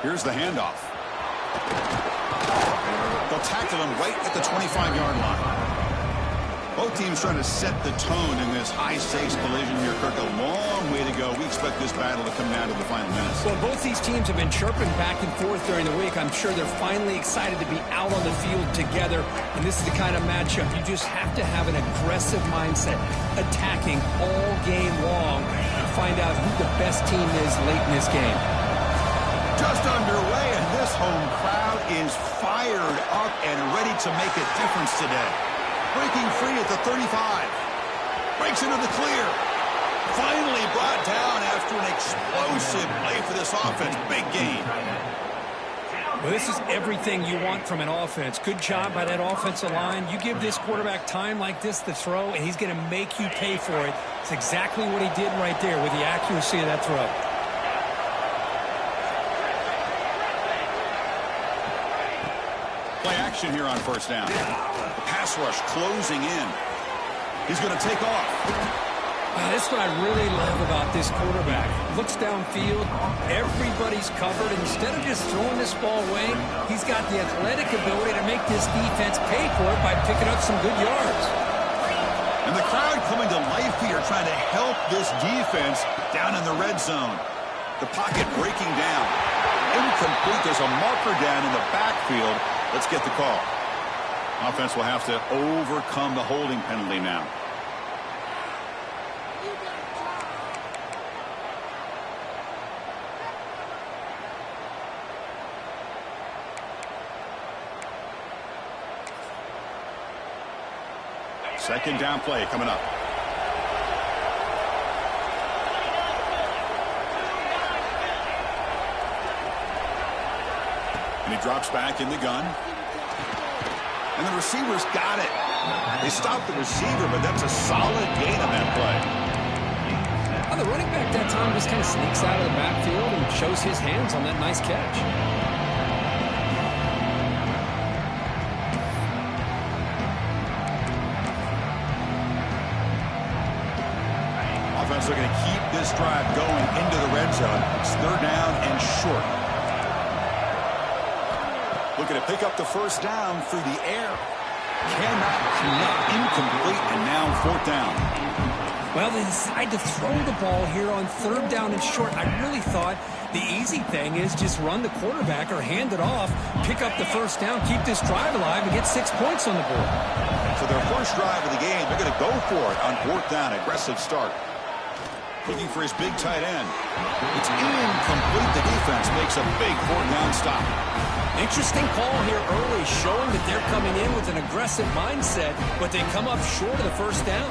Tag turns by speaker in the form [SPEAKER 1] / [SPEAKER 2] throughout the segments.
[SPEAKER 1] Here's the handoff. They'll tackle him right at the 25-yard line. Both teams trying to set the tone in this high-stakes collision here, Kirk. A long way to go. We expect this battle to come down to the final minutes.
[SPEAKER 2] Well, both these teams have been chirping back and forth during the week. I'm sure they're finally excited to be out on the field together. And this is the kind of matchup you just have to have an aggressive mindset, attacking all game long to find out who the best team is late in this game.
[SPEAKER 1] Just underway, and this home crowd is fired up and ready to make a difference today. Breaking free at the 35. Breaks into the clear. Finally brought down after an explosive play for this offense. Big gain.
[SPEAKER 2] Well, this is everything you want from an offense. Good job by that offensive line. You give this quarterback time like this to throw, and he's going to make you pay for it. It's exactly what he did right there with the accuracy of that throw.
[SPEAKER 1] Play action here on first down. The pass rush closing in. He's going to take off.
[SPEAKER 2] This is what I really love about this quarterback. Looks downfield. Everybody's covered. Instead of just throwing this ball away, he's got the athletic ability to make this defense pay for it by picking up some good yards.
[SPEAKER 1] And the crowd coming to life here, trying to help this defense down in the red zone. The pocket breaking down. Incomplete. There's a marker down in the backfield. Let's get the call. Offense will have to overcome the holding penalty now. Second down play coming up. And he drops back in the gun. And the receivers got it. They stopped the receiver, but that's a solid gain on that play.
[SPEAKER 2] Well, the running back that time just kind of sneaks out of the backfield and shows his hands on that nice catch.
[SPEAKER 1] Offense looking to keep this drive going into the red zone. It's third down and short. Looking to pick up the first down through the air. Cannot connect. Incomplete, and now fourth down.
[SPEAKER 2] Well, they decide to throw the ball here on third down and short. I really thought the easy thing is just run the quarterback or hand it off, pick up the first down, keep this drive alive, and get 6 points on the board.
[SPEAKER 1] So their first drive of the game, they're going to go for it on fourth down. Aggressive start. Looking for his big tight end. It's incomplete. The defense makes a big fourth down stop.
[SPEAKER 2] Interesting call here early, showing that they're coming in with an aggressive mindset, but they come up short of the first down.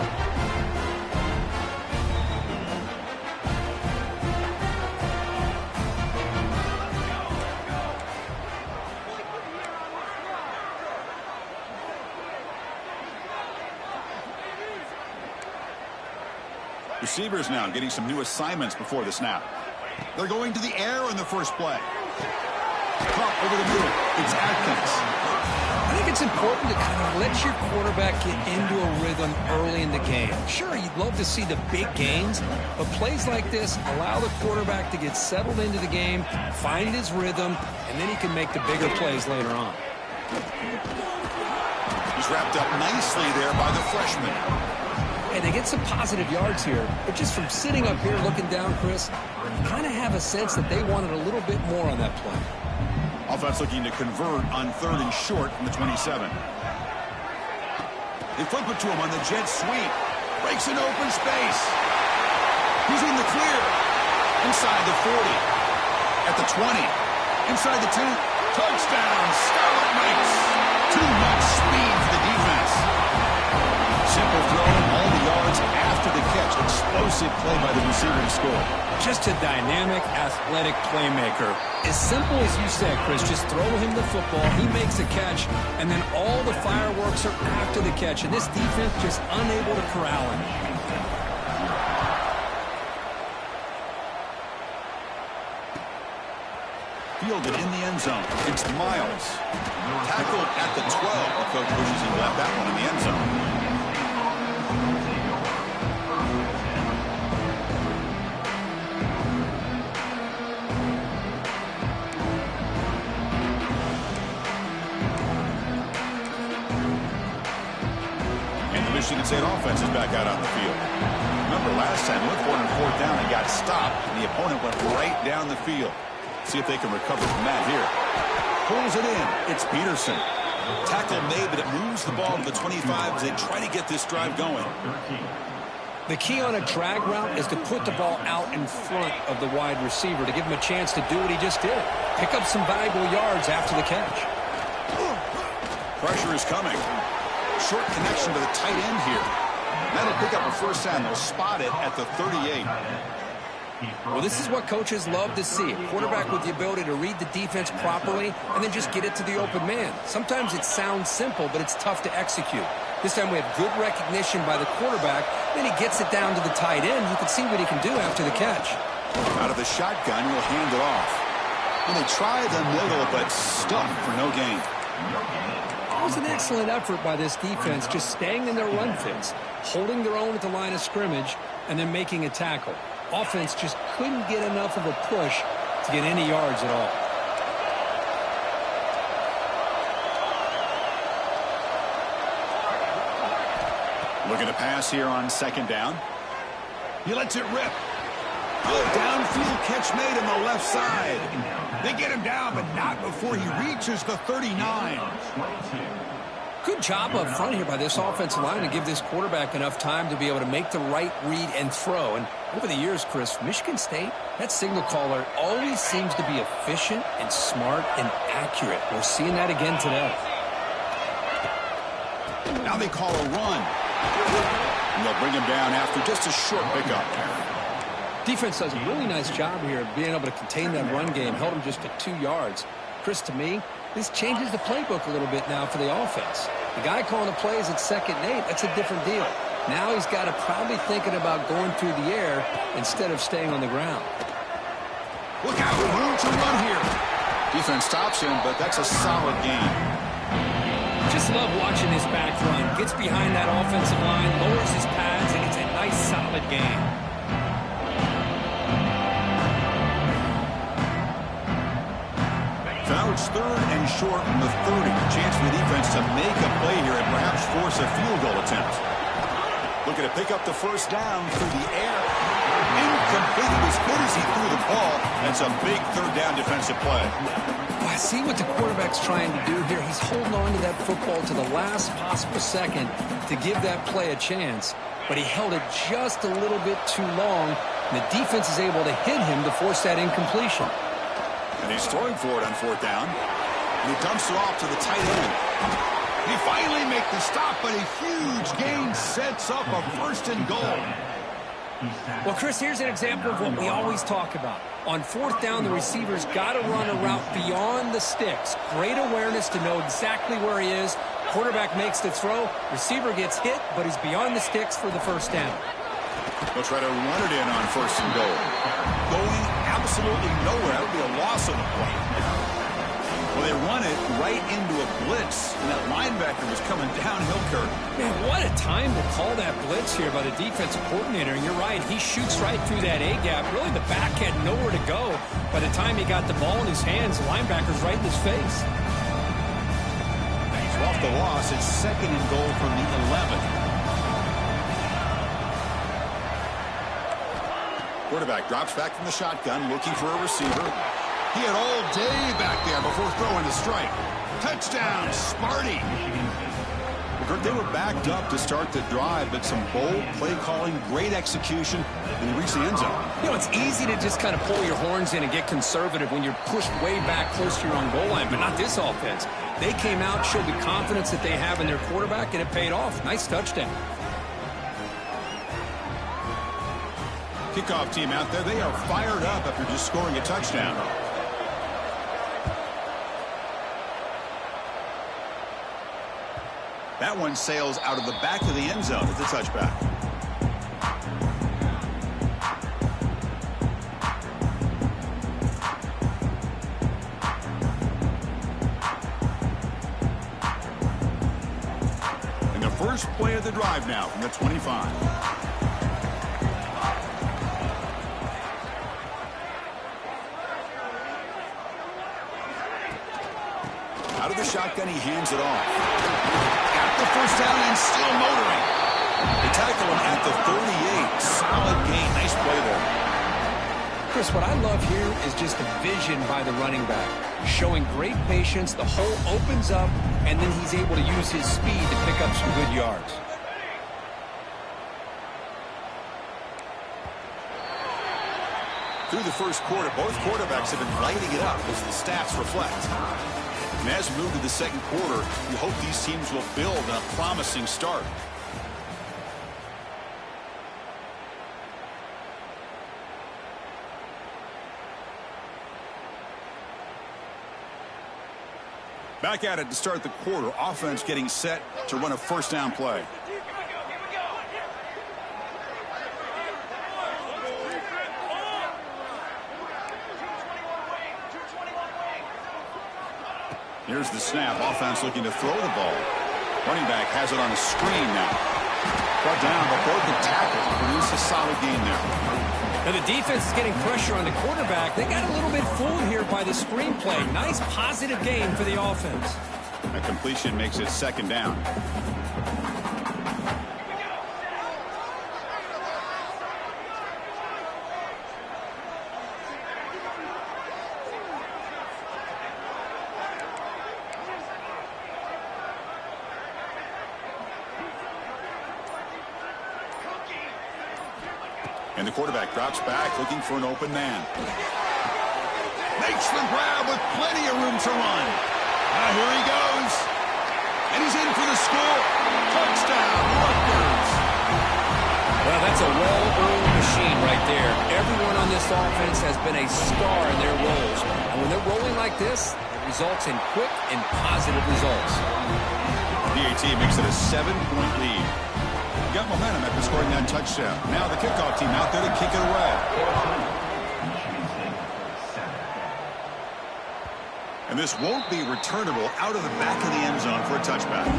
[SPEAKER 1] Receivers now getting some new assignments before the snap. They're going to the air on the first play. Pump over the middle. It's Atkins.
[SPEAKER 2] I think it's important to kind of let your quarterback get into a rhythm early in the game. Sure, you'd love to see the big gains, but plays like this allow the quarterback to get settled into the game, find his rhythm, and then he can make the bigger plays later on.
[SPEAKER 1] He's wrapped up nicely there by the freshman.
[SPEAKER 2] Hey, they get some positive yards here, but just from sitting up here looking down, Chris, you kind of have a sense that they wanted a little bit more on that play.
[SPEAKER 1] Offense looking to convert on third and short from the 27. They flip it to him on the jet sweep. Breaks an open space. He's in the clear. Inside the 40. At the 20. Inside the 10. Touchdown, Scarlet Knights. Too much speed for the defense. Simple throw, all the yards after the catch. Explosive play by the receiver to score.
[SPEAKER 2] Just a dynamic, athletic playmaker. As simple as you said, Chris, just throw him the football, he makes a catch, and then all the fireworks are after the catch. And this defense just unable to corral him.
[SPEAKER 1] Fielded in the end zone. It's Miles. Tackled at the 12. The coach pushes him left that one in the end zone. State offense is back out on the field. Remember, last time, looked for it on fourth down and got stopped, and the opponent went right down the field. See if they can recover from that here. Pulls it in. It's Peterson. Tackle made, but it moves the ball to the 25 as they try to get this drive going.
[SPEAKER 2] The key on a drag route is to put the ball out in front of the wide receiver to give him a chance to do what he just did. Pick up some valuable yards after the catch.
[SPEAKER 1] Pressure is coming. Short connection to the tight end here. That'll pick up a first down. They'll spot it at the 38.
[SPEAKER 2] Well, this is what coaches love to see. A quarterback with the ability to read the defense properly and then just get it to the open man. Sometimes it sounds simple, but it's tough to execute. This time we have good recognition by the quarterback. Then he gets it down to the tight end. You can see what he can do after the catch.
[SPEAKER 1] Out of the shotgun, he'll hand it off. And they try the middle, but stuck for no gain.
[SPEAKER 2] It was an excellent effort by this defense, just staying in their run fits, holding their own at the line of scrimmage, and then making a tackle. Offense just couldn't get enough of a push to get any yards at all.
[SPEAKER 1] Looking to pass here on second down. He lets it rip. Good downfield catch made on the left side. They get him down, but not before he reaches the 39.
[SPEAKER 2] Good job up front here by this offensive line to give this quarterback enough time to be able to make the right read and throw. And over the years, Chris, Michigan State, that signal caller always seems to be efficient and smart and accurate. We're seeing that again today.
[SPEAKER 1] Now they call a run. And they'll bring him down after just a short pickup.
[SPEAKER 2] Defense does a really nice job here of being able to contain that run game. Held him just to 2 yards. Chris, to me, this changes the playbook a little bit now for the offense. The guy calling the plays at 2nd and 8, that's a different deal. Now he's got to probably thinking about going through the air instead of staying on the ground.
[SPEAKER 1] Look out, room to run here. Defense stops him, but that's a solid gain.
[SPEAKER 2] Just love watching this back run. Gets behind that offensive line, lowers his pads, and it's a nice, solid gain.
[SPEAKER 1] So now it's 3rd and short from the 30. Chance for the defense to make a play here and perhaps force a field goal attempt. Looking to pick up the first down through the air. Incomplete as good as he threw the ball. That's a big 3rd down defensive play.
[SPEAKER 2] I see what the quarterback's trying to do here. He's holding on to that football to the last possible second to give that play a chance. But he held it just a little bit too long. And the defense is able to hit him to force that incompletion.
[SPEAKER 1] And he's throwing for it on 4th down. And he dumps it off to the tight end. He finally makes the stop, but a huge gain sets up a 1st and goal.
[SPEAKER 2] Well, Chris, here's an example of what we always talk about. On 4th down, the receiver's got to run a route beyond the sticks. Great awareness to know exactly where he is. Quarterback makes the throw. Receiver gets hit, but he's beyond the sticks for the 1st down.
[SPEAKER 1] They'll try to run it in on 1st and goal. Going absolutely nowhere. That would be a loss of the play. Well, they run it right into a blitz, and that linebacker was coming downhill, Kirk.
[SPEAKER 2] Man, what a time to call that blitz here by the defensive coordinator. And you're right, he shoots right through that A-gap. Really, the back had nowhere to go. By the time he got the ball in his hands, the linebacker's right in his face.
[SPEAKER 1] So off the loss, it's 2nd and goal from the 11. Quarterback drops back from the shotgun, looking for a receiver. He had all day back there before throwing the strike. Touchdown, Sparty. They were backed up to start the drive, but some bold play calling, great execution, and they reached the end zone.
[SPEAKER 2] You know, it's easy to just kind of pull your horns in and get conservative when you're pushed way back close to your own goal line, but not this offense. They came out, showed the confidence that they have in their quarterback, and it paid off. Nice touchdown.
[SPEAKER 1] Kickoff team out there, they are fired up after just scoring a touchdown. That one sails out of the back of the end zone as a touchback. And the first play of the drive now from the 25. Out of the shotgun, he hands it off. Got the first down and still motoring. They tackle him at the 38. Solid gain. Nice play there.
[SPEAKER 2] Chris, what I love here is just the vision by the running back. Showing great patience, the hole opens up, and then he's able to use his speed to pick up some good yards.
[SPEAKER 1] Through the first quarter, both quarterbacks have been lighting it up as the stats reflect. And as we move to the second quarter, we hope these teams will build on a promising start. Back at it to start the quarter. Offense getting set to run a first down play. Here's the snap. Offense looking to throw the ball. Running back has it on a screen now. Brought down, but broken tackle. Produce a solid gain there.
[SPEAKER 2] Now the defense is getting pressure on the quarterback. They got a little bit fooled here by the screenplay. Nice positive gain for the offense.
[SPEAKER 1] A completion makes it second down. And the quarterback drops back, looking for an open man. Makes the grab with plenty of room to run. Now here he goes. And he's in for the score. Touchdown, Rutgers.
[SPEAKER 2] Well, that's a well-oiled machine right there. Everyone on this offense has been a star in their roles. And when they're rolling like this, it results in quick and positive results.
[SPEAKER 1] PAT makes it a 7-point lead. Got momentum after scoring that touchdown. Now the kickoff team out there to kick it away. And this won't be returnable out of the back of the end zone for a touchback.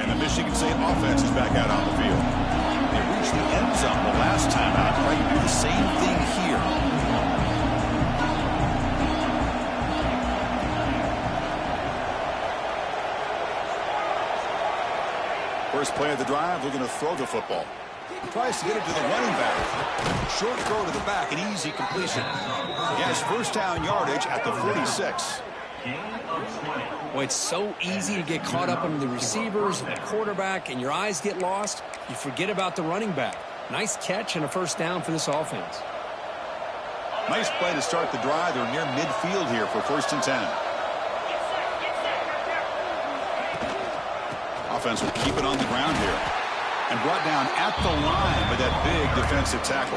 [SPEAKER 1] And the Michigan State offense is back out on the field. They reached the end zone the last time out. Trying to do the same thing here. First play of the drive, looking to throw the football. Tries to get it to the running back. Short throw to the back, an easy completion. He has first down yardage at the 46.
[SPEAKER 2] Well, it's so easy to get caught up on the receivers and the quarterback, and your eyes get lost. You forget about the running back. Nice catch and a first down for this offense.
[SPEAKER 1] Nice play to start the drive. They're near midfield here for 1st and 10. Offense will keep it on the ground here. And brought down at the line by that big defensive tackle.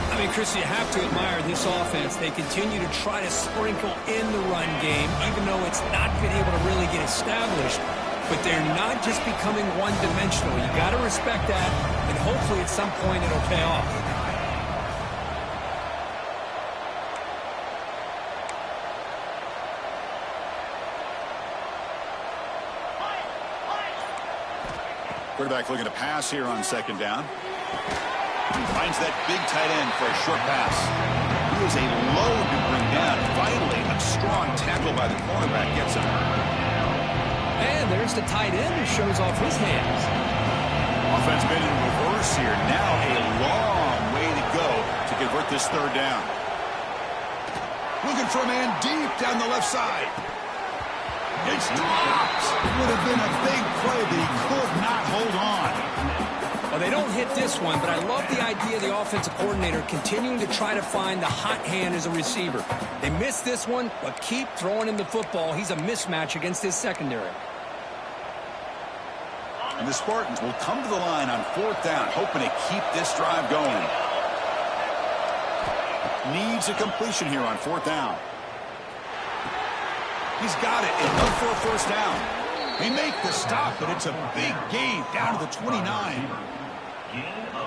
[SPEAKER 2] I mean, Chris, you have to admire this offense. They continue to try to sprinkle in the run game, even though it's not been able to really get established. But they're not just becoming one-dimensional. You got to respect that, and hopefully at some point it'll pay off.
[SPEAKER 1] Quarterback looking to pass here on second down. Finds that big tight end for a short pass. He is a load to bring down. Finally, a strong tackle by the cornerback gets him.
[SPEAKER 2] And there's the tight end who shows off his hands.
[SPEAKER 1] Offense been in reverse here. Now a long way to go to convert this third down. Looking for a man deep down the left side. It's dropped. Would have been a big play, but he could not hold on.
[SPEAKER 2] Well, they don't hit this one, but I love the idea of the offensive coordinator continuing to try to find the hot hand as a receiver. They missed this one, but keep throwing him the football. He's a mismatch against his secondary.
[SPEAKER 1] And the Spartans will come to the line on 4th down, hoping to keep this drive going. Needs a completion here on 4th down. He's got it, enough for a first down. They make the stop, but it's a big gain down to the 29.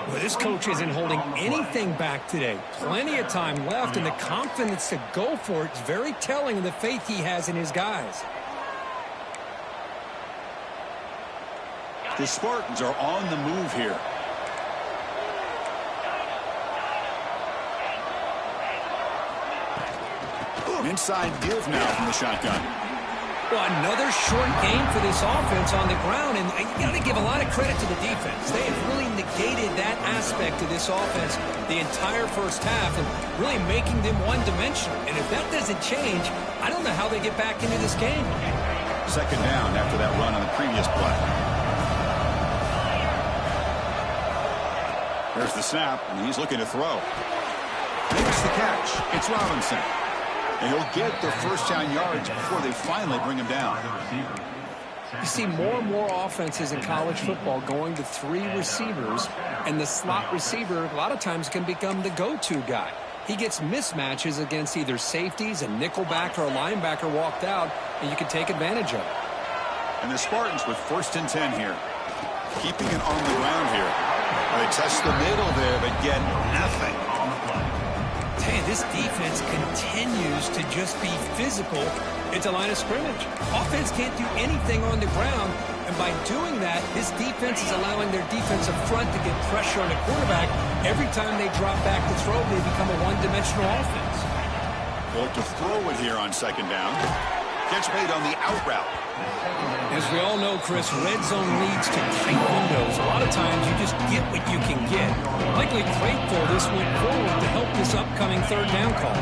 [SPEAKER 2] Well, this coach isn't holding anything back today. Plenty of time left, and the confidence to go for it is very telling of the faith he has in his guys.
[SPEAKER 1] The Spartans are on the move here. Inside deals now from the shotgun.
[SPEAKER 2] Well, another short game for this offense on the ground, and you got to give a lot of credit to the defense. They have really negated that aspect of this offense the entire first half and really making them one-dimensional. And if that doesn't change, I don't know how they get back into this game.
[SPEAKER 1] Second down after that run on the previous play. There's the snap, and he's looking to throw. Makes the catch. It's Robinson. And he'll get the first down yards before they finally bring him down.
[SPEAKER 2] You see more and more offenses in college football going to 3 receivers, and the slot receiver a lot of times can become the go-to guy. He gets mismatches against either safeties, a nickelback, or a linebacker walked out, and you can take advantage of it.
[SPEAKER 1] And the Spartans with 1st and 10 here. Keeping it on the ground here. They test the middle there, but get nothing.
[SPEAKER 2] Hey, this defense continues to just be physical at the line of scrimmage. Offense can't do anything on the ground, and by doing that, this defense is allowing their defensive front to get pressure on the quarterback. Every time they drop back to throw, they become a one-dimensional offense.
[SPEAKER 1] Well, to throw it here on 2nd down. Catch made on the out route.
[SPEAKER 2] As we all know, Chris, red zone leads to tight windows. A lot of times you just get what you can get. Likely grateful this went forward to help this upcoming 3rd down call.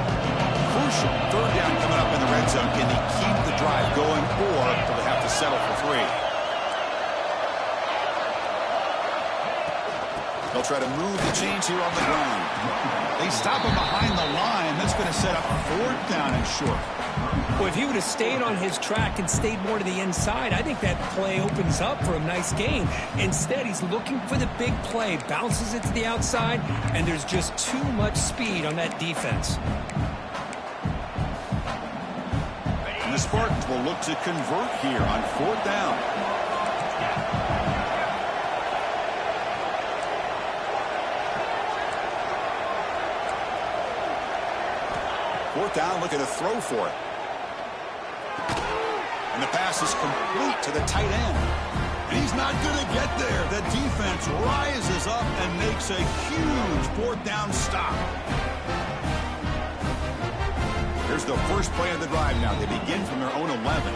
[SPEAKER 1] Crucial 3rd down coming up in the red zone. Can they keep the drive going, or do they have to settle for 3? They'll try to move the chains here on the ground. They stop him behind the line. That's going to set up 4th down and short.
[SPEAKER 2] Well, if he would have stayed on his track and stayed more to the inside, I think that play opens up for a nice gain. Instead, he's looking for the big play, bounces it to the outside, and there's just too much speed on that defense.
[SPEAKER 1] And the Spartans will look to convert here on 4th down. Fourth down, looking to throw for it. And the pass is complete to the tight end. And he's not going to get there. The defense rises up and makes a huge 4th down stop. Here's the first play of the drive now. They begin from their own 11.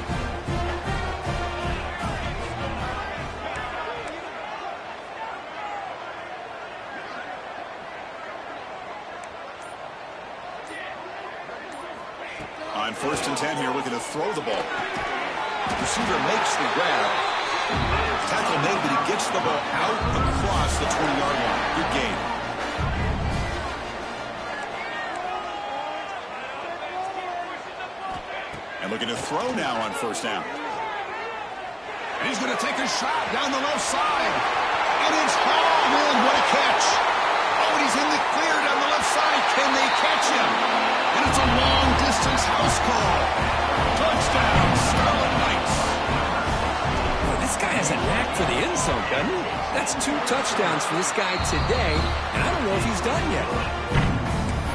[SPEAKER 1] On 1st and 10 here, looking to throw the ball. Receiver makes the grab. Tackle made, but he gets the ball out across the 20-yard line. Good game. And looking to throw now on 1st down. And he's going to take a shot down the left side. And it's hauled in. What a catch. Oh, and he's in the clear down the left side. Can they catch him? And it's a long-distance house call. Touchdown, Scarlet Knights.
[SPEAKER 2] Well, this guy has a knack for the end zone, doesn't he? That's 2 touchdowns for this guy today, and I don't know if he's done yet.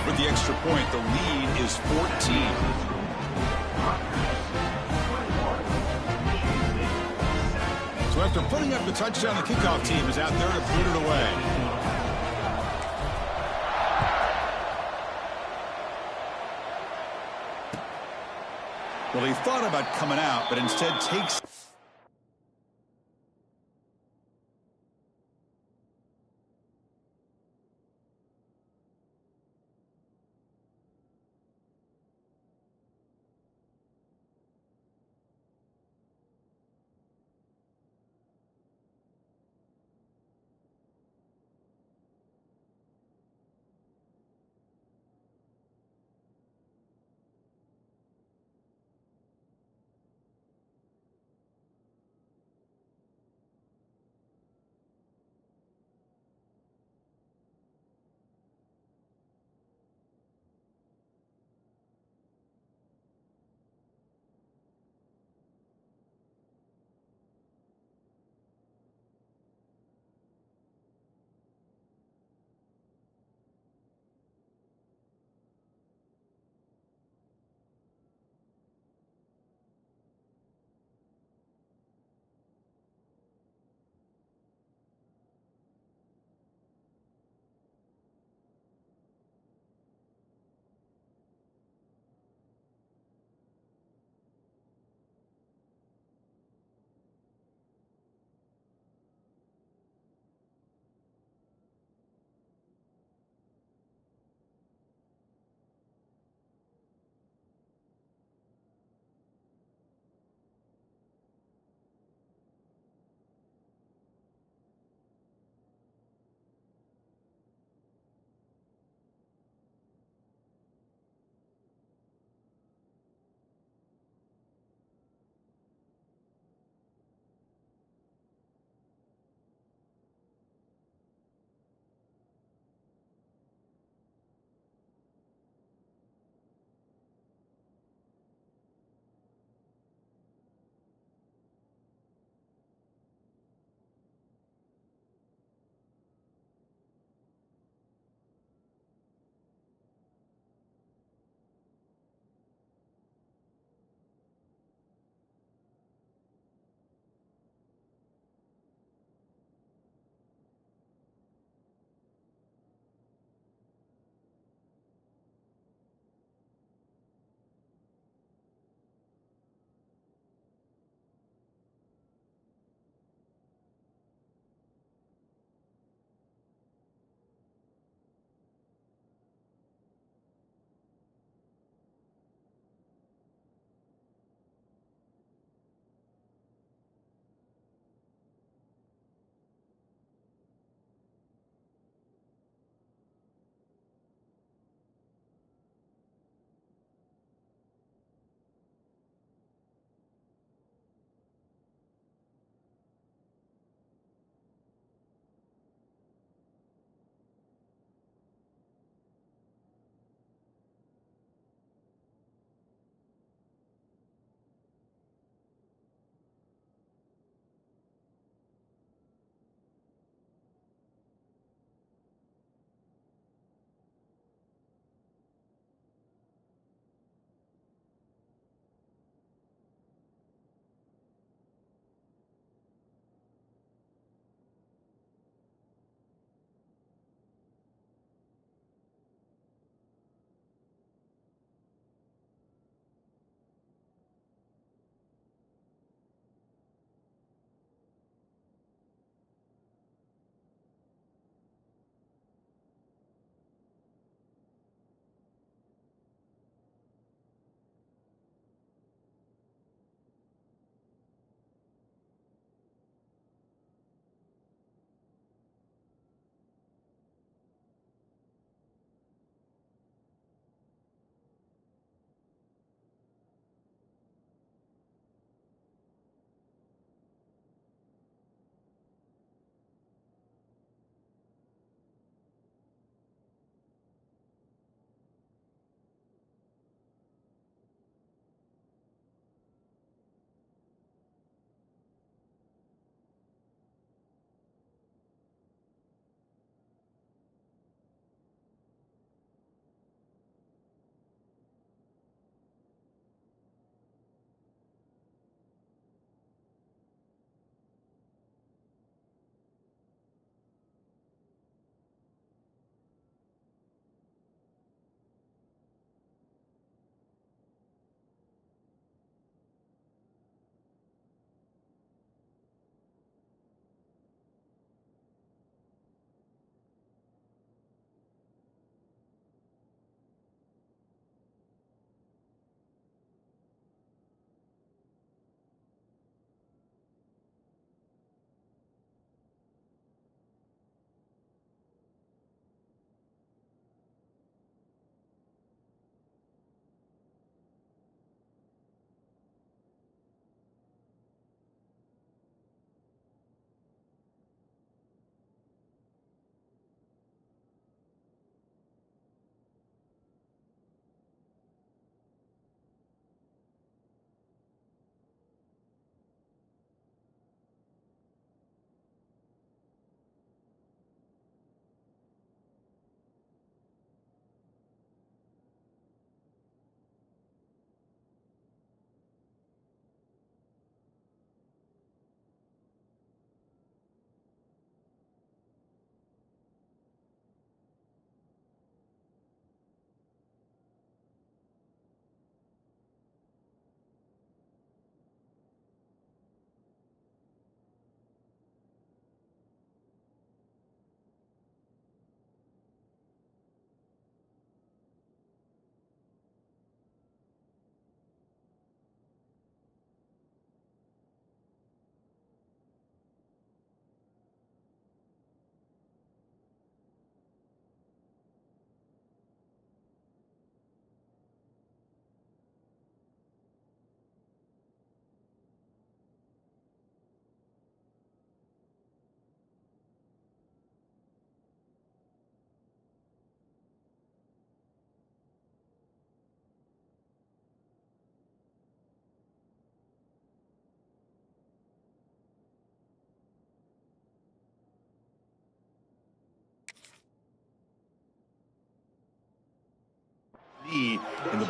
[SPEAKER 1] With the extra point, the lead is 14. So after putting up the touchdown, the kickoff team is out there to put it away. Well, he thought about coming out, but instead takes...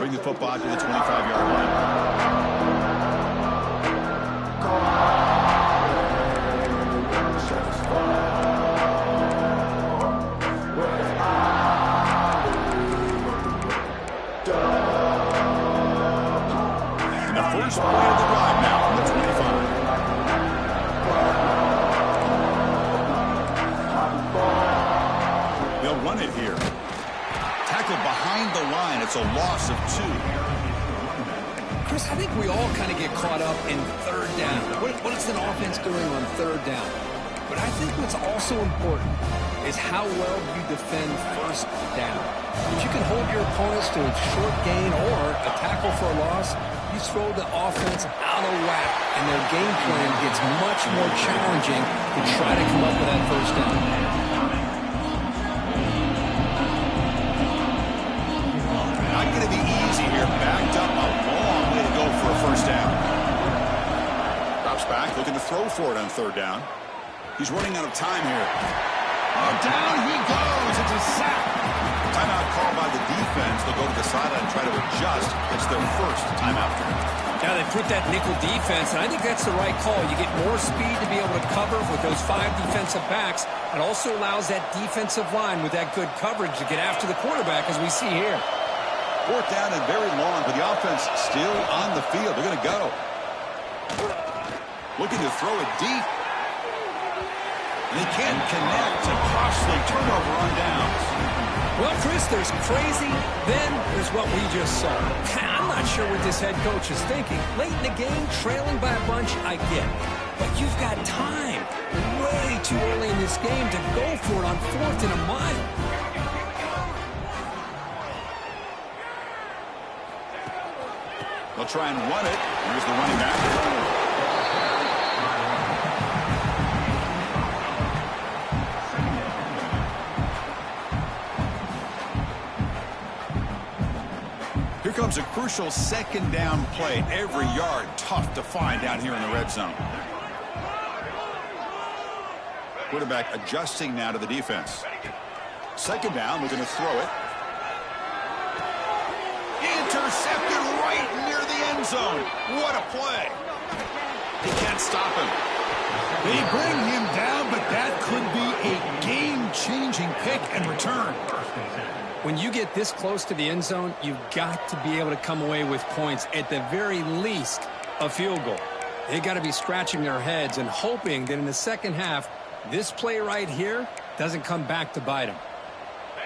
[SPEAKER 1] bring the football to the 25-yard line. And the first play of the drive now on the 25. They'll run it here. Tackled behind the line. It's a loss of 2.
[SPEAKER 2] Chris, I think we all kind of get caught up in third down. What is an offense doing on third down? But I think what's also important is how well you defend first down. If you can hold your opponents to a short gain or a tackle for a loss, you throw the offense out of whack, and their game plan gets much more challenging to try to come up with that first down.
[SPEAKER 1] Not going to be easy here. Backed up a long way to go for a first down. Drops back, looking to throw for it on third down. He's running out of time here. Oh, down he goes. It's a sack. Timeout called by the defense. They'll go to the sideline and try to adjust. It's their first timeout.
[SPEAKER 2] Now they put that nickel defense, and I think that's the right call. You get more speed to be able to cover with those 5 defensive backs. It also allows that defensive line with that good coverage to get after the quarterback, as we see here.
[SPEAKER 1] 4th down and very long, but the offense still on the field. They're going to go. Looking to throw it deep. And he can't connect. A costly turnover on downs.
[SPEAKER 2] Well, Chris, there's crazy, then there's what we just saw. I'm not sure what this head coach is thinking. Late in the game, trailing by a bunch, I get it. But you've got time, way too early in this game, to go for it on 4th and a mile.
[SPEAKER 1] They'll try and run it. Here's the running back. Here comes a crucial 2nd down play. Every yard tough to find down here in the red zone. Quarterback adjusting now to the defense. 2nd down, looking to throw it. Intercepted right near the end zone. What a play. He can't stop him. They bring him down, but that could be a game-changing pick and return.
[SPEAKER 2] When you get this close to the end zone, you've got to be able to come away with points, at the very least, a field goal. They got to be scratching their heads and hoping that in the second half, this play right here doesn't come back to bite them.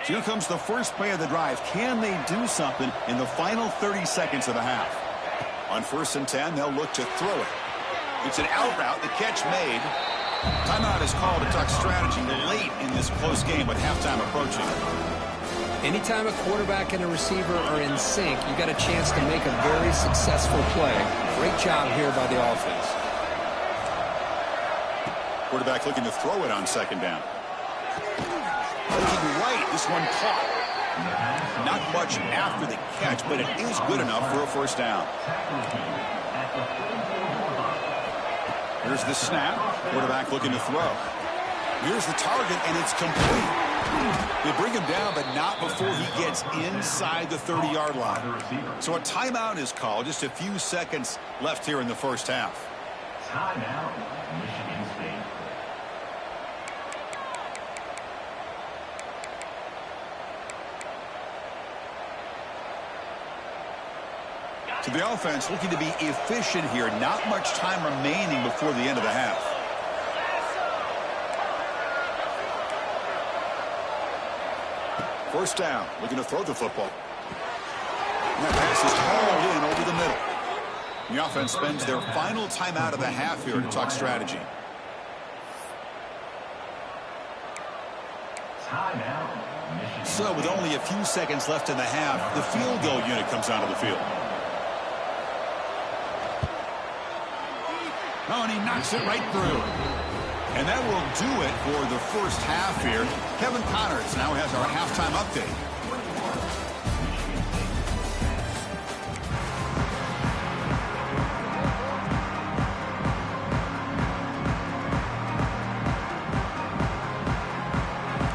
[SPEAKER 1] So here comes the first play of the drive. Can they do something in the final 30 seconds of the half? On 1st and 10, they'll look to throw it. It's an out route, the catch made. Timeout is called to talk strategy late in this close game with halftime approaching.
[SPEAKER 2] Anytime a quarterback and a receiver are in sync, you got a chance to make a very successful play. Great job here by the offense.
[SPEAKER 1] Quarterback looking to throw it on 2nd down. Looking right, this one caught. Not much after the catch, but it is good enough for a first down. Here's the snap. Quarterback looking to throw. Here's the target, and it's complete. They bring him down, but not before he gets inside the 30-yard line. So a timeout is called. Just a few seconds left here in the first half.
[SPEAKER 3] Timeout, Michigan State.
[SPEAKER 1] To the offense, looking to be efficient here. Not much time remaining before the end of the half. First down, looking to throw the football. And that pass is hauled in over the middle. The offense spends their final timeout of the half here to talk strategy. So with only a few seconds left in the half, the field goal unit comes onto the field. Oh, and he knocks it right through. And that will do it for the first half here. Kevin Connors now has our halftime update.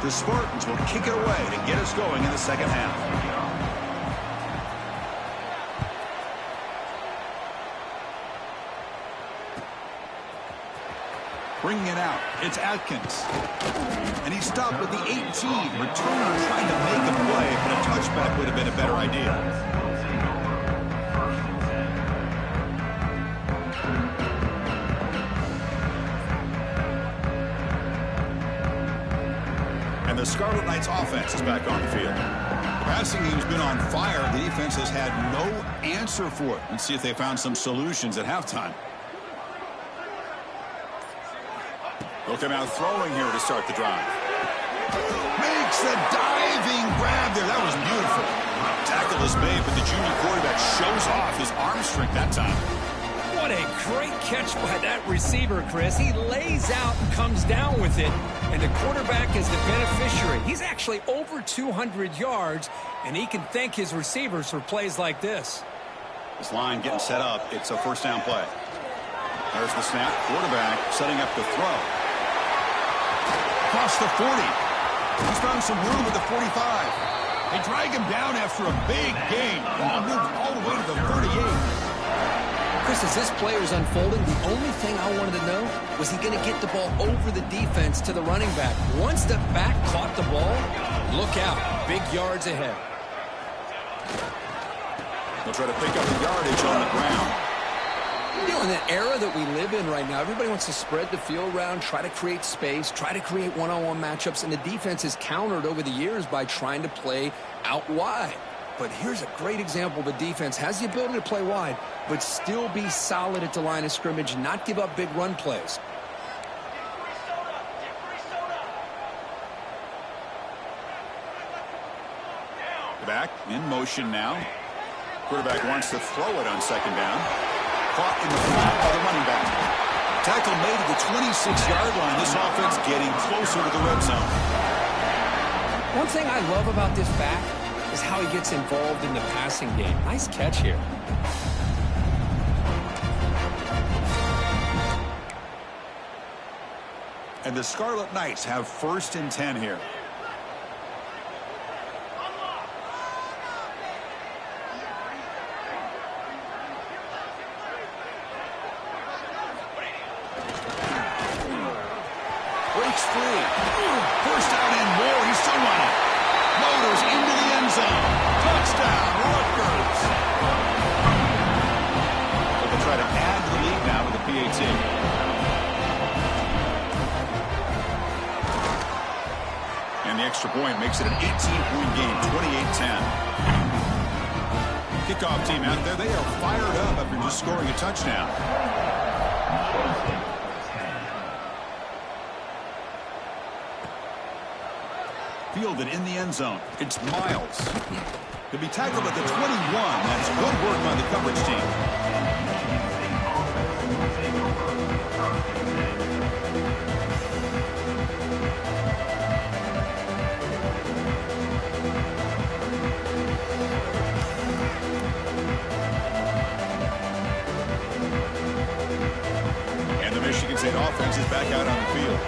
[SPEAKER 1] The Spartans will kick it away to get us going in the second half. Bringing it out, it's Atkins. And he stopped with the 18. Returner trying to make a play, but a touchback would have been a better idea. And the Scarlet Knights offense is back on the field. The passing game's been on fire. The defense has had no answer for it. Let's see if they found some solutions at halftime. They'll come out throwing here to start the drive. Makes the diving grab there. That was beautiful. Tackle is made, but the junior quarterback shows off his arm strength that time.
[SPEAKER 2] What a great catch by that receiver, Chris. He lays out and comes down with it, and the quarterback is the beneficiary. He's actually over 200 yards, and he can thank his receivers for plays like this.
[SPEAKER 1] This line getting set up. It's a first down play. There's the snap. Quarterback setting up the throw. Across the 40. He's found some room at the 45. They drag him down after a big gain. Ball moved all the way to the 38.
[SPEAKER 2] Chris, as this play was unfolding, the only thing I wanted to know was he going to get the ball over the defense to the running back. Once the back caught the ball, look out. Big yards ahead.
[SPEAKER 1] They'll try to pick up the yardage on the ground.
[SPEAKER 2] You know, in the era that we live in right now, everybody wants to spread the field around, try to create space, try to create one-on-one matchups, and the defense is countered over the years by trying to play out wide. But here's a great example. The defense has the ability to play wide, but still be solid at the line of scrimmage, not give up big run plays.
[SPEAKER 1] Back in motion now. Quarterback wants to throw it on second down. Caught in the flat by the running back. Tackle made at the 26-yard line. This offense getting closer to the red zone.
[SPEAKER 2] One thing I love about this back is how he gets involved in the passing game. Nice catch here.
[SPEAKER 1] And the Scarlet Knights have 1st and 10 here. Breaks free. First down and more. He's still running. Motors into the end zone. Touchdown, Rutgers. But they'll try to add to the lead now with the PAT. And the extra point makes it an 18-point game, 28-10. Kickoff team out there. They are fired up after just scoring a touchdown. Fielded in the end zone. It's Miles. To be tackled at the 21. That's good work by the coverage team. And the Michigan State offense is back out on the field.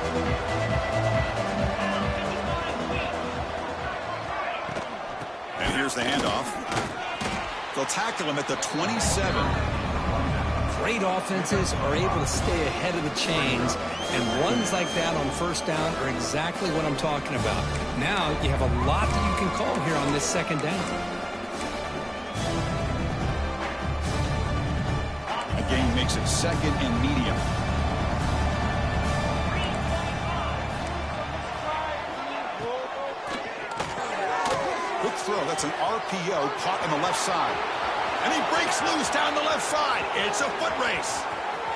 [SPEAKER 1] Here's the handoff. They'll tackle him at the 27.
[SPEAKER 2] Great offenses are able to stay ahead of the chains, and runs like that on first down are exactly what I'm talking about. Now you have a lot that you can call here on this second down.
[SPEAKER 1] The game makes it 2nd and medium. Throw. That's an RPO caught on the left side. And he breaks loose down the left side. It's a foot race.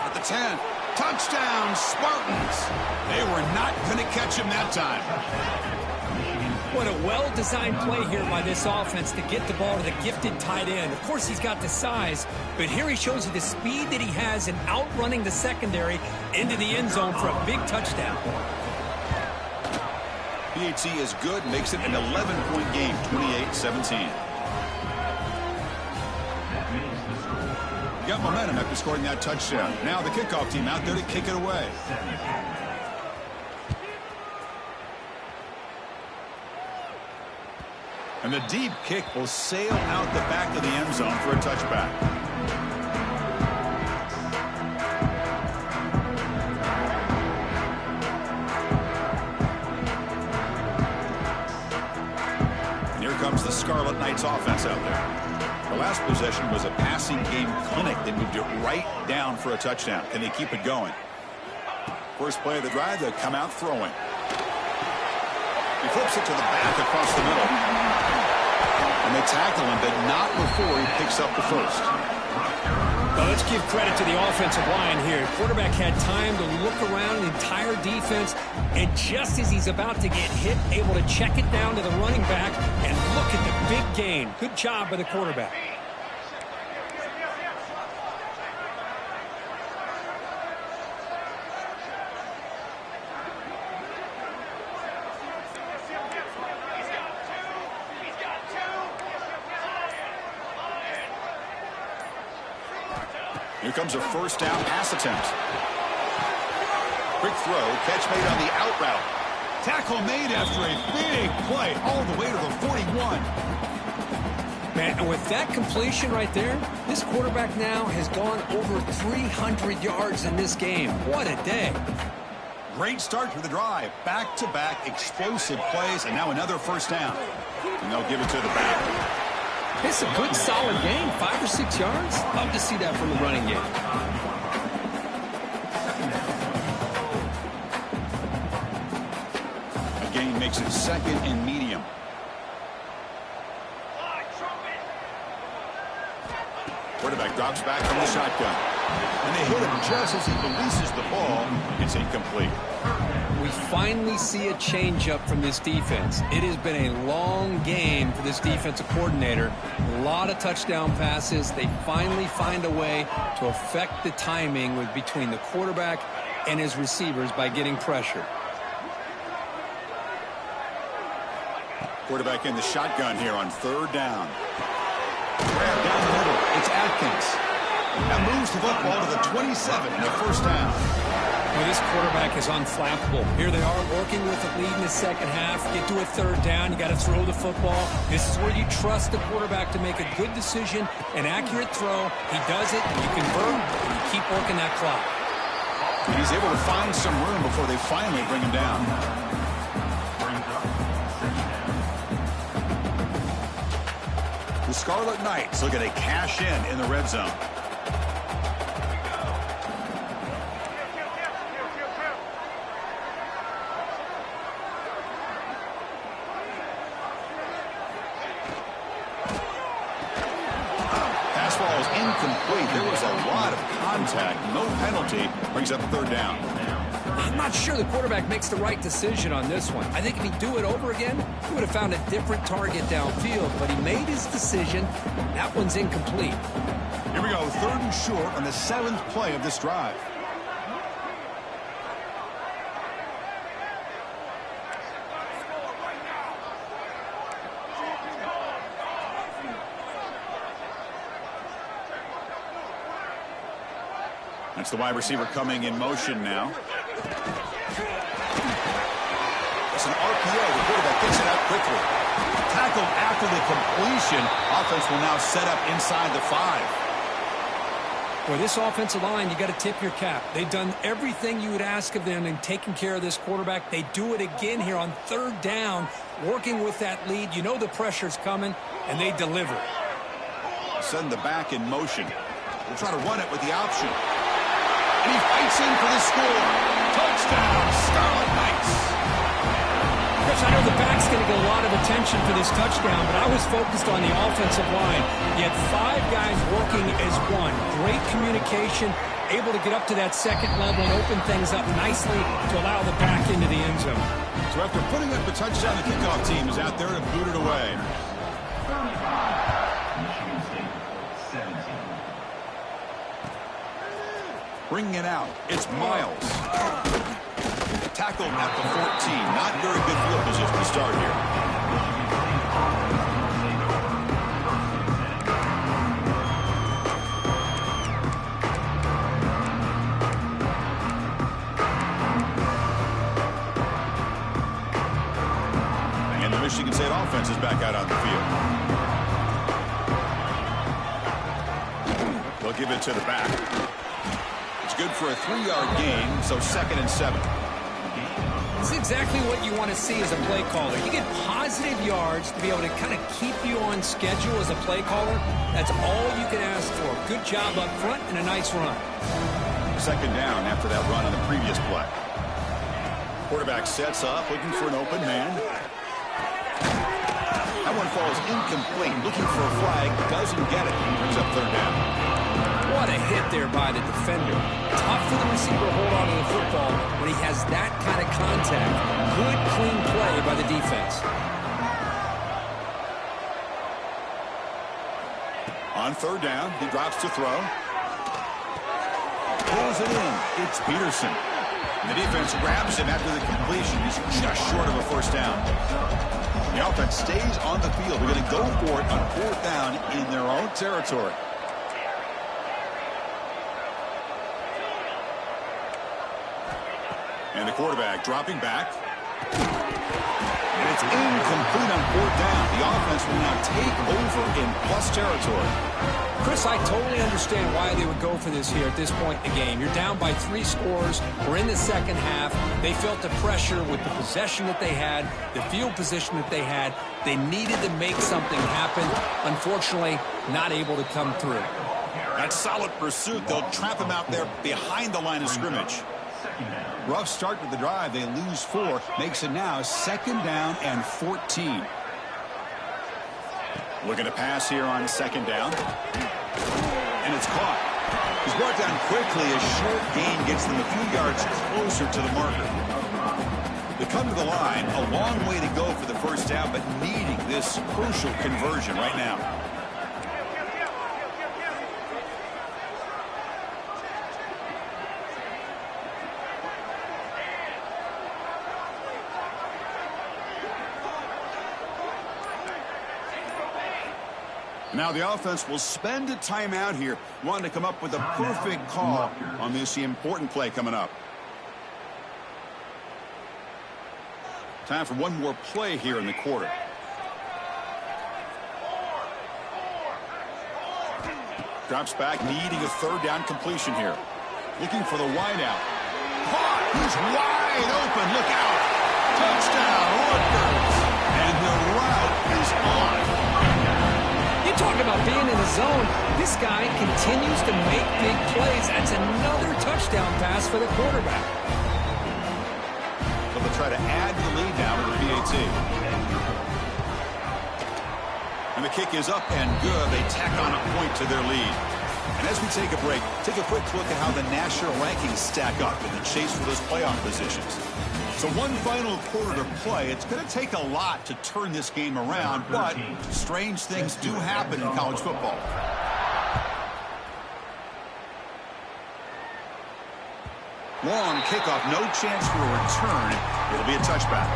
[SPEAKER 1] At the 10. Touchdown, Spartans. They were not going to catch him that time.
[SPEAKER 2] What a well-designed play here by this offense to get the ball to the gifted tight end. Of course, he's got the size, but here he shows you the speed that he has in outrunning the secondary into the end zone for a big touchdown.
[SPEAKER 1] PAT is good, makes it an 11-point game, 28-17. Got momentum after scoring that touchdown. Now the kickoff team out there to kick it away. And the deep kick will sail out the back of the end zone for a touchback. State's offense out there. The last possession was a passing game clinic. They moved it right down for a touchdown. Can they keep it going? First play of the drive, they'll come out throwing. He flips it to the back across the middle. And they tackle him, but not before he picks up the first.
[SPEAKER 2] Well, let's give credit to the offensive line here. Quarterback had time to look around the entire defense, and just as he's about to get hit, able to check it down to the running back, and look at the big gain. Good job by the quarterback.
[SPEAKER 1] Here comes a first down pass attempt. Quick throw, catch made on the out route. Tackle made after a big play all the way to the 41.
[SPEAKER 2] Man, and with that completion right there, this quarterback now has gone over 300 yards in this game. What a day.
[SPEAKER 1] Great start to the drive. Back-to-back explosive plays, and now another first down. And they'll give it to the back.
[SPEAKER 2] It's a good, solid game. 5 or 6 yards. Love to see that from the running game.
[SPEAKER 1] A gain makes it second and medium. Quarterback drops back from the shotgun. And they hit him just as he releases the ball. It's incomplete.
[SPEAKER 2] We finally see a changeup from this defense. It has been a long game for this defensive coordinator. A lot of touchdown passes. They finally find a way to affect the timing between the quarterback and his receivers by getting pressure.
[SPEAKER 1] Quarterback in the shotgun here on third down. Grab down the middle. It's Atkins. That moves the football to the 27 and a first down.
[SPEAKER 2] Well, this quarterback is unflappable. Here they are working with the lead in the second half. Get to a third down. You got to throw the football. This is where you trust the quarterback to make a good decision, an accurate throw. He does it. You convert, and you keep working that clock.
[SPEAKER 1] And he's able to find some room before they finally bring him down. The Scarlet Knights looking to cash in the red zone. Pass ball is incomplete. There was a lot of contact. No penalty. Brings up a third down.
[SPEAKER 2] I'm not sure the quarterback makes the right decision on this one. I think if he'd do it over again, he would have found a different target downfield, but he made his decision. That one's incomplete.
[SPEAKER 1] Here we go, third and short on the 7th play of this drive. That's the wide receiver coming in motion now. It's an RPO. The quarterback gets it out quickly. Tackled after the completion. Offense will now set up inside the 5.
[SPEAKER 2] Boy, this offensive line, you got to tip your cap. They've done everything you would ask of them in taking care of this quarterback. They do it again here on third down, working with that lead. You know the pressure's coming, and they deliver.
[SPEAKER 1] Send the back in motion. We'll try to run it with the option. And he fights in for the score. Touchdown, Scarlet Knights.
[SPEAKER 2] Chris, I know the back's going to get a lot of attention for this touchdown, but I was focused on the offensive line. You had 5 guys working as one. Great communication, able to get up to that second level and open things up nicely to allow the back into the end zone.
[SPEAKER 1] So after putting up the touchdown, the kickoff team is out there to boot it away.
[SPEAKER 3] Michigan State, 17.
[SPEAKER 1] Bringing it out, it's Miles. Tackled at the 14. Not very good field position to start here. And the Michigan State offense is back out on the field. They'll give it to the back. It's good for a 3-yard gain, so 2nd and 7.
[SPEAKER 2] This is exactly what you want to see as a play caller. You get positive yards to be able to kind of keep you on schedule as a play caller. That's all you can ask for. Good job up front and a nice run.
[SPEAKER 1] Second down after that run on the previous play. Quarterback sets up, looking for an open man. That one falls incomplete. Looking for a flag, doesn't get it. Brings up third down.
[SPEAKER 2] What a hit there by the defender. Tough for the receiver to hold on to the football when he has that kind of contact. Good, clean play by the defense.
[SPEAKER 1] On third down, he drops to throw. Pulls it in. It's Peterson. And the defense grabs him after the completion. He's just short of a first down. The offense stays on the field. They're going to go for it on fourth down in their own territory. And the quarterback dropping back. And it's incomplete on fourth down. The offense will now take over in plus territory.
[SPEAKER 2] Chris, I totally understand why they would go for this here at this point in the game. You're down by 3 scores. We're in the second half. They felt the pressure with the possession that they had, the field position that they had. They needed to make something happen. Unfortunately, not able to come through.
[SPEAKER 1] That solid pursuit. They'll trap him out there behind the line of scrimmage. Rough start to the drive. They lose 4. Makes it now second down and 14. Looking to pass here on second down. And it's caught. He's brought down quickly. A short gain gets them a few yards closer to the marker. They come to the line. A long way to go for the first down, but needing this crucial conversion right now. Now the offense will spend a timeout here, wanting to come up with a perfect call on this important play coming up. Time for one more play here in the quarter. Drops back, needing a third down completion here. Looking for the wide out. Caught! He's wide open. Look out! Touchdown, Rutgers! And the route is on.
[SPEAKER 2] Talk about being in the zone. This guy continues to make big plays. That's another touchdown pass for the quarterback.
[SPEAKER 1] So they'll try to add the lead now with the PAT. And the kick is up and good. They tack on a point to their lead. And as we take a break, take a quick look at how the national rankings stack up in the chase for those playoff positions. So one final quarter to play. It's going to take a lot to turn this game around, but strange things do happen in college football. Long kickoff, no chance for a return. It'll be a touchback.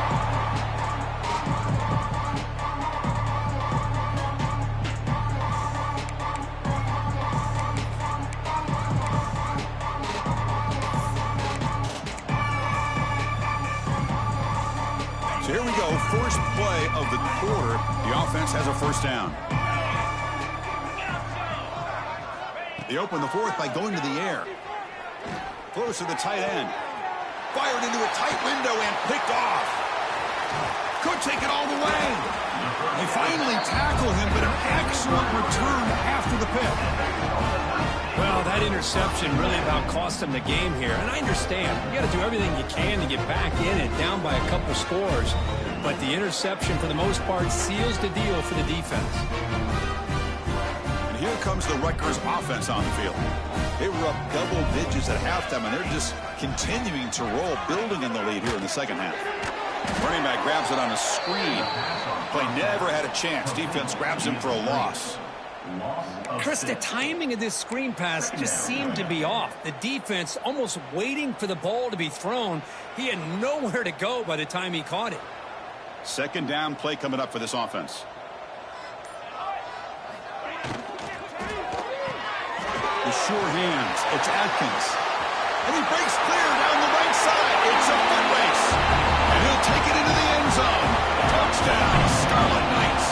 [SPEAKER 1] Here we go, first play of the quarter. The offense has a first down. They open the fourth by going to the air. Throws to the tight end. Fired into a tight window and picked off. Could take it all the way. They finally tackle him, but an excellent return after the pick.
[SPEAKER 2] Well, that interception really about cost them the game here. And I understand. You got to do everything you can to get back in it, down by a couple scores. But the interception, for the most part, seals the deal for the defense.
[SPEAKER 1] And here comes the Rutgers offense on the field. They were up double digits at halftime, and they're just continuing to roll, building in the lead here in the second half. Running back grabs it on a screen. Play never had a chance. Defense grabs him for a loss.
[SPEAKER 2] Chris, the timing of this screen pass just seemed to be off. The defense almost waiting for the ball to be thrown. He had nowhere to go by the time he caught it.
[SPEAKER 1] Second down play coming up for this offense. The sure hands. It's Atkins. And he breaks clear down the right side. It's a foot race. And he'll take it into the end zone. Touchdown, Scarlet Knights.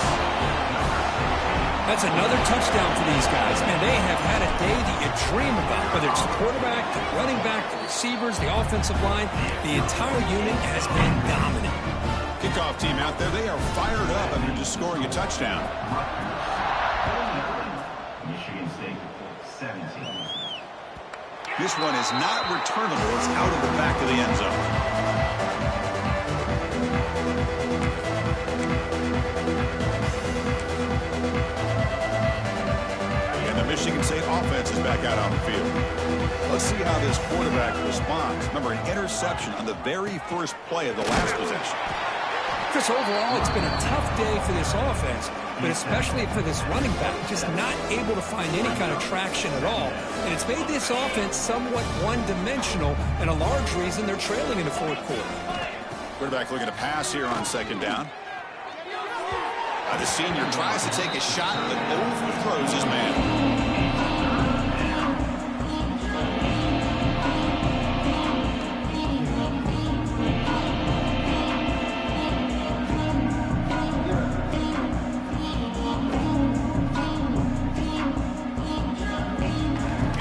[SPEAKER 2] That's another touchdown for these guys. Man, they have had a day that you dream about, whether it's the quarterback, the running back, the receivers, the offensive line. The entire unit has been dominant.
[SPEAKER 1] Kickoff team out there, they are fired up after just scoring a touchdown.
[SPEAKER 3] Michigan State, 17.
[SPEAKER 1] This one is not returnable. It's out of the back of the end zone. Michigan State offense is back out on the field. Let's see how this quarterback responds. Remember, an interception on the very first play of the last possession.
[SPEAKER 2] Chris, overall, it's been a tough day for this offense, but especially for this running back, just not able to find any kind of traction at all. And it's made this offense somewhat one-dimensional, and a large reason they're trailing in the fourth quarter.
[SPEAKER 1] Quarterback looking to pass here on second down. The senior tries to take a shot, but overthrows his man.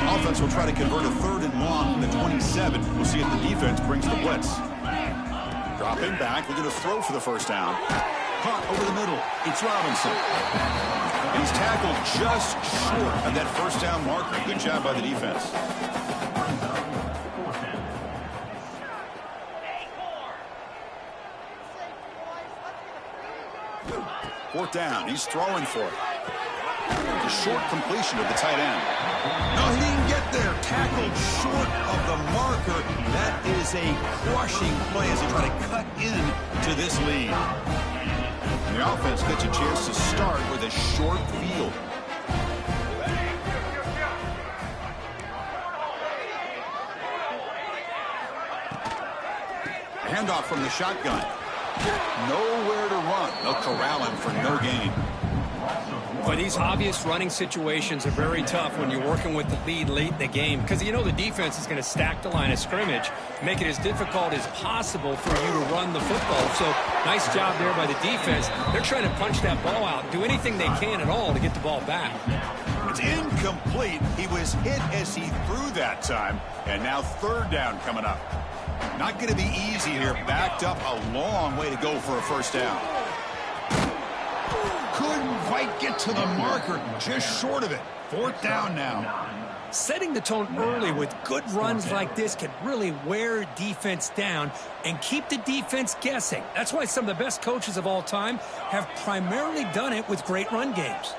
[SPEAKER 1] Offense will try to convert a 3rd and long from the 27. We'll see if the defense brings the blitz. Dropping back, looking to throw for the first down. Caught over the middle. It's Robinson. And he's tackled just short of that first down marker. Good job by the defense. Fourth down. He's throwing for it. A short completion of the tight end. No, he didn't get there. Tackled short of the marker. That is a crushing play as they try to cut in to this lead. And the offense gets a chance to start with a short field. Handoff from the shotgun. Nowhere to run. They'll corral him for no gain.
[SPEAKER 2] But these obvious running situations are very tough when you're working with the lead late in the game, because you know the defense is going to stack the line of scrimmage, make it as difficult as possible for you to run the football. So nice job there by the defense. They're trying to punch that ball out, do anything they can at all to get the ball back.
[SPEAKER 1] It's incomplete. He was hit as he threw that time, and now 3rd down coming up. Not going to be easy here. Backed up a long way to go for a first down. Couldn't quite get to the marker, just short of it. 4th down now.
[SPEAKER 2] Setting the tone early with good runs like this can really wear defense down and keep the defense guessing. That's why some of the best coaches of all time have primarily done it with great run games.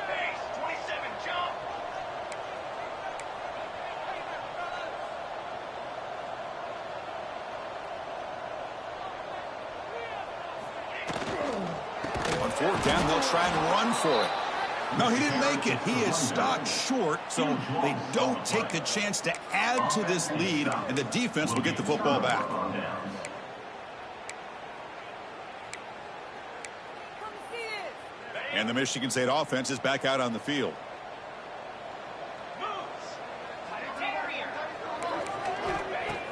[SPEAKER 1] On 4th down, they'll try and run for it. No, he didn't make it. He is stopped short, so they don't take the chance to add to this lead, and the defense will get the football back. And the Michigan State offense is back out on the field.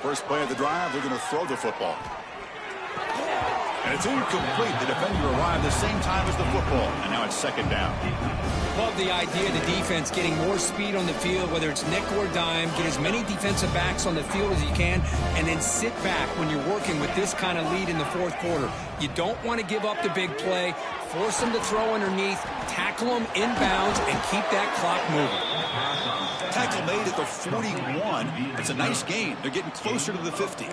[SPEAKER 1] First play of the drive, they're going to throw the football. And it's incomplete. The defender arrived the same time as the football, and now it's 2nd down.
[SPEAKER 2] Love the idea of the defense getting more speed on the field, whether it's nickel or dime, get as many defensive backs on the field as you can, and then sit back when you're working with this kind of lead in the 4th quarter. You don't want to give up the big play, force them to throw underneath, tackle them inbounds, and keep that clock moving.
[SPEAKER 1] Tackle made at the 41. It's a nice gain. They're getting closer to the 50.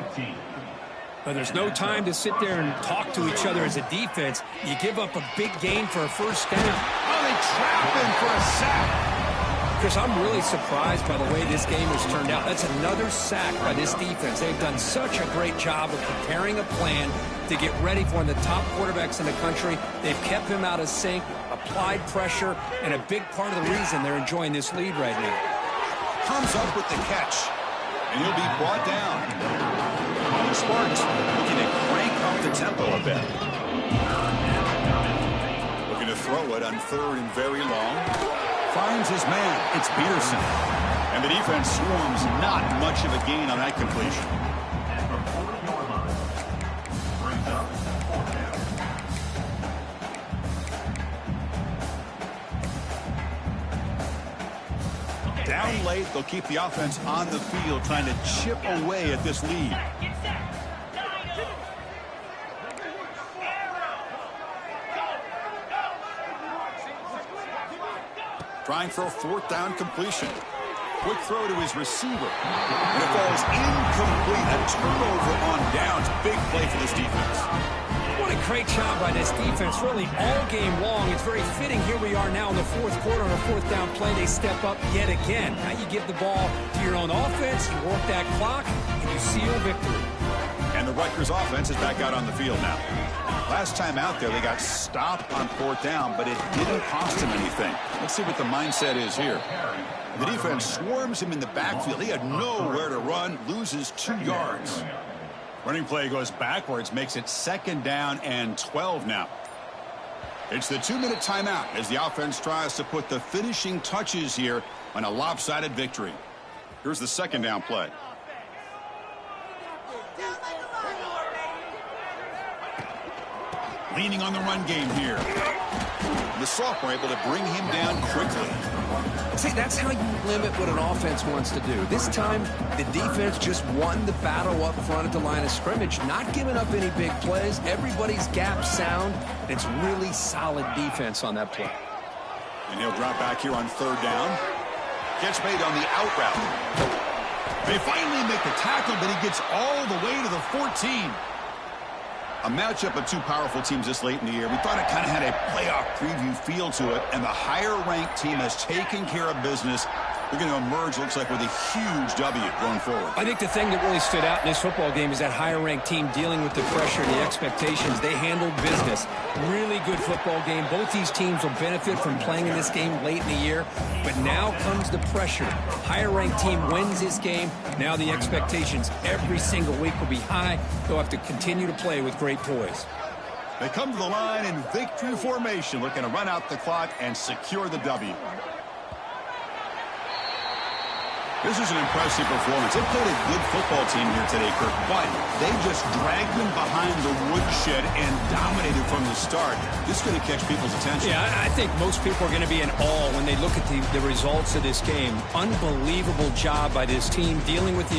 [SPEAKER 2] But there's no time to sit there and talk to each other as a defense. You give up a big gain for a first down.
[SPEAKER 1] Oh, they trap him for a sack.
[SPEAKER 2] Chris, I'm really surprised by the way this game has turned out. That's another sack by this defense. They've done such a great job of preparing a plan to get ready for one of the top quarterbacks in the country. They've kept him out of sync, applied pressure, and a big part of the reason they're enjoying this lead right now.
[SPEAKER 1] Comes up with the catch, and he'll be brought down. And the Spartans looking to crank up the tempo a bit. Looking to throw it on 3rd and very long. Finds his man. It's Peterson. And the defense swarms not much of a gain on that completion. down late. They'll keep the offense on the field, trying to chip away at this lead. Trying for a fourth down completion. Quick throw to his receiver. And it falls incomplete. A turnover on downs. Big play for this defense.
[SPEAKER 2] What a great job by this defense, really all game long. It's very fitting. Here we are now in the fourth quarter on a fourth down play. They step up yet again. Now you give the ball to your own offense, you work that clock, and you seal victory.
[SPEAKER 1] And the Rutgers offense is back out on the field now. Last time out there, they got stopped on fourth down, but it didn't cost them anything. Let's see what the mindset is here. The defense swarms him in the backfield. He had nowhere to run, loses 2 yards. Running play goes backwards, makes it 2nd down and 12 now. It's the 2-minute timeout as the offense tries to put the finishing touches here on a lopsided victory. Here's the 2nd down play. Leaning on the run game here. The sophomore able to bring him down quickly.
[SPEAKER 2] See, that's how you limit what an offense wants to do. This time, the defense just won the battle up front at the line of scrimmage, not giving up any big plays. Everybody's gap sound. It's really solid defense on that play.
[SPEAKER 1] And he'll drop back here on 3rd down. Catch made on the out route. They finally make the tackle, but he gets all the way to the 14. A matchup of 2 powerful teams this late in the year. We thought it kind of had a playoff preview feel to it, and the higher-ranked team has taken care of business. They're going to emerge, looks like, with a huge W going forward.
[SPEAKER 2] I think the thing that really stood out in this football game is that higher-ranked team dealing with the pressure and the expectations. They handled business. Really good football game. Both these teams will benefit from playing in this game late in the year, but now comes the pressure. Higher-ranked team wins this game. Now the expectations every single week will be high. They'll have to continue to play with great poise.
[SPEAKER 1] They come to the line in victory formation, looking to run out the clock and secure the W. This is an impressive performance. They played a good football team here today, Kirk, but they just dragged them behind the woodshed and dominated from the start. This is going to catch people's attention.
[SPEAKER 2] Yeah, I think most people are going to be in awe when they look at the results of this game. Unbelievable job by this team dealing with the